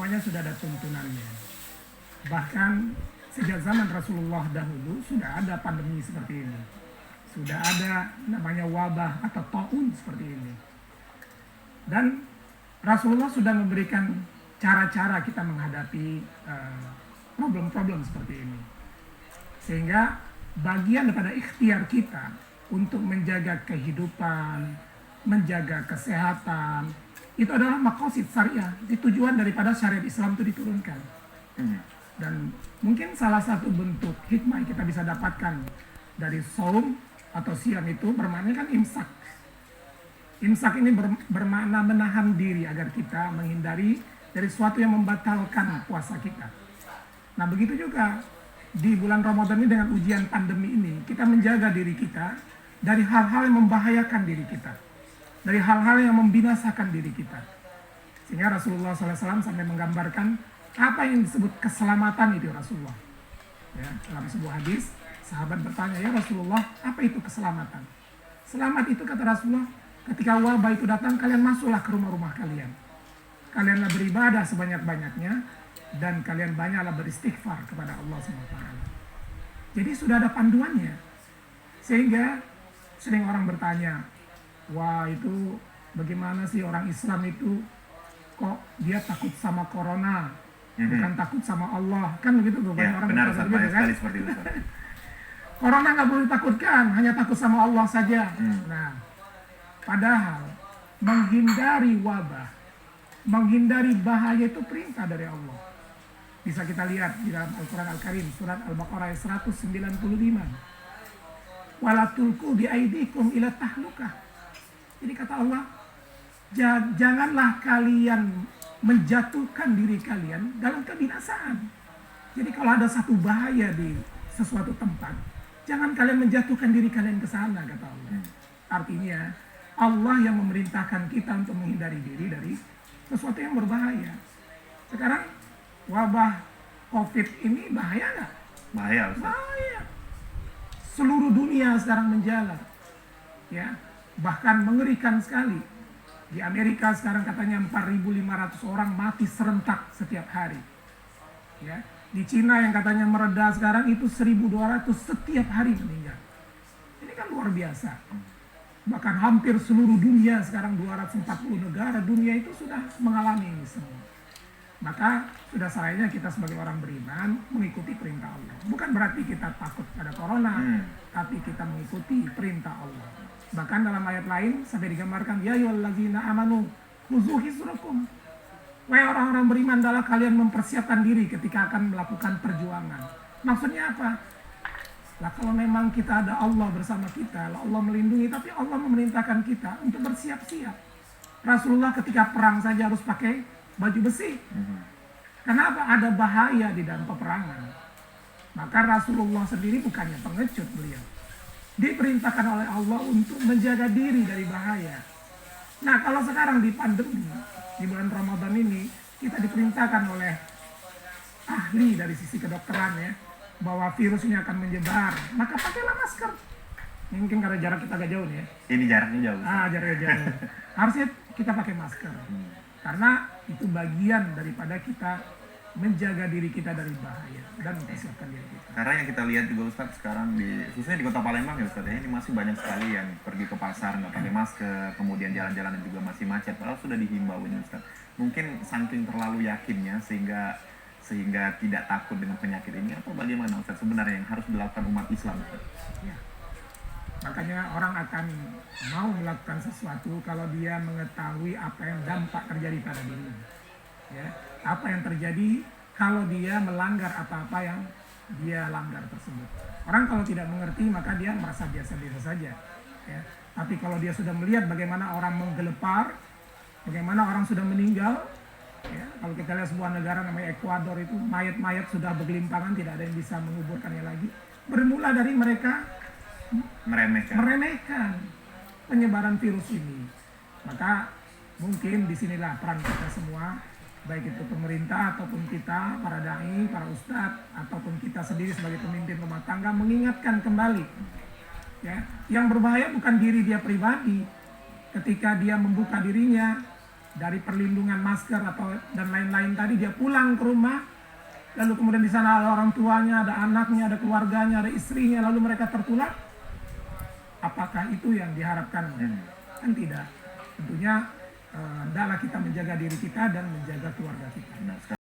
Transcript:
semuanya sudah ada tuntunannya. Bahkan sejak zaman Rasulullah dahulu sudah ada pandemi seperti ini. Sudah ada namanya wabah atau taun seperti ini. Dan Rasulullah sudah memberikan cara-cara kita menghadapi problem-problem seperti ini. Sehingga bagian daripada ikhtiar kita untuk menjaga kehidupan, menjaga kesehatan, itu adalah maqasid syariah, tujuan daripada syariat Islam itu diturunkan. Dan mungkin salah satu bentuk hikmah yang kita bisa dapatkan dari saum atau siam itu bermakna kan imsak. Imsak ini bermakna menahan diri agar kita menghindari dari sesuatu yang membatalkan puasa kita. Nah begitu juga di bulan Ramadan ini dengan ujian pandemi ini, kita menjaga diri kita dari hal-hal yang membahayakan diri kita, dari hal-hal yang membinasakan diri kita. Sehingga Rasulullah SAW sampai menggambarkan apa yang disebut keselamatan itu Rasulullah. Ya, dalam sebuah hadis, sahabat bertanya, ya Rasulullah, apa itu keselamatan? Selamat itu kata Rasulullah, ketika wabah itu datang, kalian masuklah ke rumah-rumah kalian. Kalianlah beribadah sebanyak-banyaknya, dan kalian banyaklah beristighfar kepada Allah SWT. Jadi sudah ada panduannya. Sehingga sering orang bertanya, wah itu bagaimana sih orang Islam itu kok dia takut sama corona, bukan takut sama Allah, kan begitu tuh banyak orang benar, berkata begitu kan? seperti itu. Corona nggak boleh takutkan, hanya takut sama Allah saja. Nah, padahal menghindari wabah, menghindari bahaya itu perintah dari Allah. Bisa kita lihat di dalam Al-Quran Al-Karim, surat Al-Baqarah 195. Wala tulqu biaidikum ila tahlukah. Jadi kata Allah, janganlah kalian menjatuhkan diri kalian dalam kebinasaan. Jadi kalau ada satu bahaya di sesuatu tempat, jangan kalian menjatuhkan diri kalian ke sana, kata Allah. Artinya, Allah yang memerintahkan kita untuk menghindari diri dari sesuatu yang berbahaya. Sekarang, wabah COVID ini bahaya nggak? Bahaya, Ustaz. Bahaya. Seluruh dunia sekarang menjalar. Ya, bahkan mengerikan sekali. Di Amerika sekarang katanya 4.500 orang mati serentak setiap hari. Ya, di Cina yang katanya mereda sekarang itu 1.200 setiap hari meninggal. Ini kan luar biasa. Bahkan hampir seluruh dunia sekarang 240 negara dunia itu sudah mengalami ini semua. Maka sudah saatnya kita sebagai orang beriman mengikuti perintah Allah. Bukan berarti kita takut pada corona, tapi kita mengikuti perintah Allah. Bahkan dalam ayat lain sampai digambarkan, ya ayyuhallazina amanu khudzu hizrakum. Wahai orang-orang beriman, adalah kalian mempersiapkan diri ketika akan melakukan perjuangan. Maksudnya apa? Lah kalau memang kita ada Allah bersama kita, Allah melindungi, tapi Allah memerintahkan kita untuk bersiap-siap. Rasulullah ketika perang saja harus pakai baju besi. Kenapa? Ada bahaya di dalam peperangan. Maka Rasulullah sendiri bukannya pengecut beliau. Diperintahkan oleh Allah untuk menjaga diri dari bahaya. Nah kalau sekarang di pandemi, di bulan Ramadan ini, kita diperintahkan oleh ahli dari sisi kedokteran ya, bahwa virus ini akan menyebar. Maka pakailah masker. Mungkin karena jarak kita agak jauh nih ya. Ini jaraknya jauh. Jaraknya jauh. Harusnya kita pakai masker. Karena itu bagian daripada kita menjaga diri kita dari bahaya dan mempersiapkan diri kita. Karena yang kita lihat juga Ustaz sekarang khususnya di kota Palembang ya Ustaz ya, ini masih banyak sekali yang pergi ke pasar nggak pakai masker, kemudian jalan-jalan juga masih macet, padahal sudah dihimbau ini Ustaz. Mungkin saking terlalu yakinnya sehingga tidak takut dengan penyakit ini, atau bagaimana Ustaz sebenarnya yang harus dilakukan umat Islam Ustaz? Ya. Makanya orang akan mau melakukan sesuatu kalau dia mengetahui apa yang dampak terjadi pada dirinya. Ya, apa yang terjadi kalau dia melanggar apa-apa yang dia langgar tersebut. Orang kalau tidak mengerti maka dia merasa biasa-biasa saja. Ya. Tapi kalau dia sudah melihat bagaimana orang menggelepar, bagaimana orang sudah meninggal, ya, kalau kita lihat sebuah negara namanya Ekuador itu mayat-mayat sudah bergelimpangan, tidak ada yang bisa menguburkannya lagi. Bermula dari mereka meremehkan penyebaran virus ini. Maka mungkin disinilah peran kita semua, baik itu pemerintah ataupun kita, para dai, para ustadz, ataupun kita sendiri sebagai pemimpin rumah tangga mengingatkan kembali. Ya, yang berbahaya bukan diri dia pribadi. Ketika dia membuka dirinya, dari perlindungan masker atau dan lain-lain tadi, dia pulang ke rumah, lalu kemudian di sana ada orang tuanya, ada anaknya, ada keluarganya, ada istrinya, lalu mereka tertular. Apakah itu yang diharapkan? Kan tidak. Tentunya hendaklah kita menjaga diri kita dan menjaga keluarga kita. Nah,